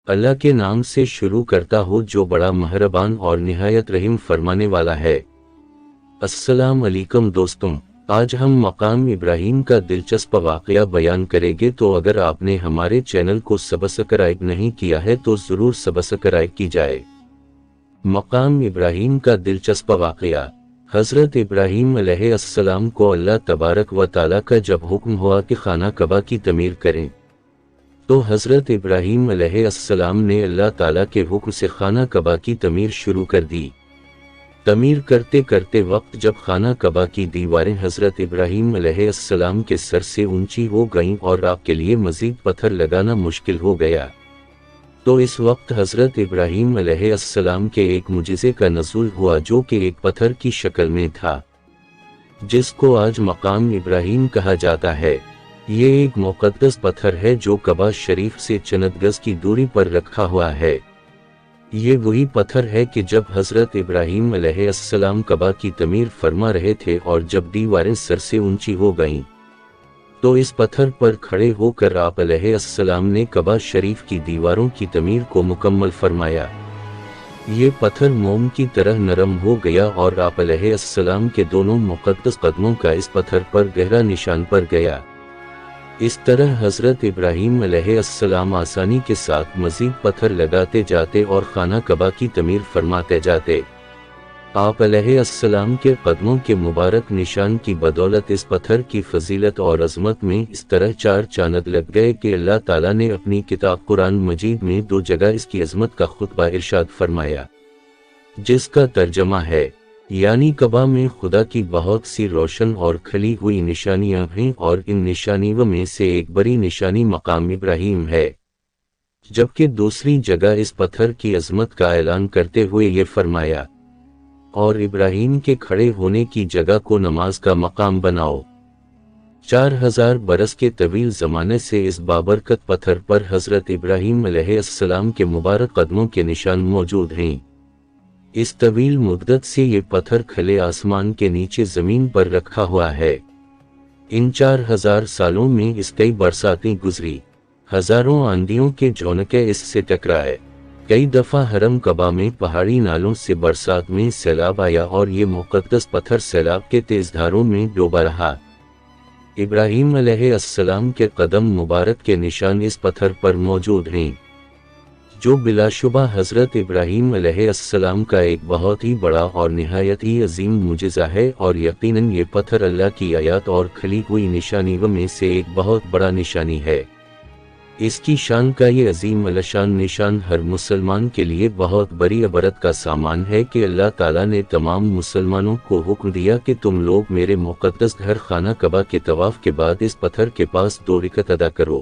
اللہ کے نام سے شروع کرتا ہوں جو بڑا مہربان اور نہایت رحم فرمانے والا ہے۔ السلام علیکم دوستوں، آج ہم مقام ابراہیم کا دلچسپ واقعہ بیان کریں گے، تو اگر آپ نے ہمارے چینل کو سبسکرائب نہیں کیا ہے تو ضرور سبسکرائب کی جائے۔ مقام ابراہیم کا دلچسپ واقعہ۔ حضرت ابراہیم علیہ السلام کو اللہ تبارک و تعالیٰ کا جب حکم ہوا کہ خانہ کعبہ کی تعمیر کریں تو حضرت ابراہیم علیہ السلام نے اللہ تعالیٰ کے حکم سے خانہ کعبہ کی تعمیر شروع کر دی۔ تعمیر کرتے کرتے وقت جب خانہ کعبہ کی دیواریں حضرت ابراہیم علیہ السلام کے سر سے اونچی ہو گئیں اور آپ کے لیے مزید پتھر لگانا مشکل ہو گیا، تو اس وقت حضرت ابراہیم علیہ السلام کے ایک معجزے کا نزول ہوا جو کہ ایک پتھر کی شکل میں تھا، جس کو آج مقام ابراہیم کہا جاتا ہے۔ یہ ایک مقدس پتھر ہے جو کعبہ شریف سے چند گز کی دوری پر رکھا ہوا ہے۔ یہ وہی پتھر ہے کہ جب حضرت ابراہیم علیہ السلام کعبہ کی تعمیر فرما رہے تھے اور جب دیواریں سر سے اونچی ہو گئیں تو اس پتھر پر کھڑے ہو کر آپ علیہ السلام نے کعبہ شریف کی دیواروں کی تعمیر کو مکمل فرمایا۔ یہ پتھر موم کی طرح نرم ہو گیا اور آپ علیہ السلام کے دونوں مقدس قدموں کا اس پتھر پر گہرا نشان پڑ گیا۔ اس طرح حضرت ابراہیم علیہ السلام آسانی کے ساتھ مزید پتھر لگاتے جاتے اور خانہ کعبہ کی تعمیر فرماتے جاتے۔ آپ علیہ السلام کے قدموں کے مبارک نشان کی بدولت اس پتھر کی فضیلت اور عظمت میں اس طرح چار چاند لگ گئے کہ اللہ تعالیٰ نے اپنی کتاب قرآن مجید میں 2 جگہ اس کی عظمت کا خطبہ ارشاد فرمایا، جس کا ترجمہ ہے، یعنی کعبہ میں خدا کی بہت سی روشن اور کھلی ہوئی نشانیاں ہیں اور ان نشانیوں میں سے ایک بڑی نشانی مقام ابراہیم ہے، جبکہ دوسری جگہ اس پتھر کی عظمت کا اعلان کرتے ہوئے یہ فرمایا، اور ابراہیم کے کھڑے ہونے کی جگہ کو نماز کا مقام بناؤ۔ 4000 برس کے طویل زمانے سے اس بابرکت پتھر پر حضرت ابراہیم علیہ السلام کے مبارک قدموں کے نشان موجود ہیں۔ اس طویل مدت سے یہ پتھر کھلے آسمان کے نیچے زمین پر رکھا ہوا ہے۔ ان 4000 سالوں میں اس کئی برساتیں گزری، ہزاروں آندھیوں کے جھونکے اس سے ٹکرائے، کئی دفعہ حرم کعبہ میں پہاڑی نالوں سے برسات میں سیلاب آیا اور یہ مقدس پتھر سیلاب کے تیز دھاروں میں ڈوبا رہا۔ ابراہیم علیہ السلام کے قدم مبارک کے نشان اس پتھر پر موجود ہیں، جو بلا شبہ حضرت ابراہیم علیہ السلام کا ایک بہت ہی بڑا اور نہایت ہی عظیم معجزہ ہے، اور یقیناً یہ پتھر اللہ کی آیات اور کھلی ہوئی نشانیوں میں سے ایک بہت بڑا نشانی ہے۔ اس کی شان کا یہ عظیم الشان نشان ہر مسلمان کے لیے بہت بڑی عبرت کا سامان ہے کہ اللہ تعالیٰ نے تمام مسلمانوں کو حکم دیا کہ تم لوگ میرے مقدس گھر خانہ کعبہ کے طواف کے بعد اس پتھر کے پاس 2 رکعت ادا کرو۔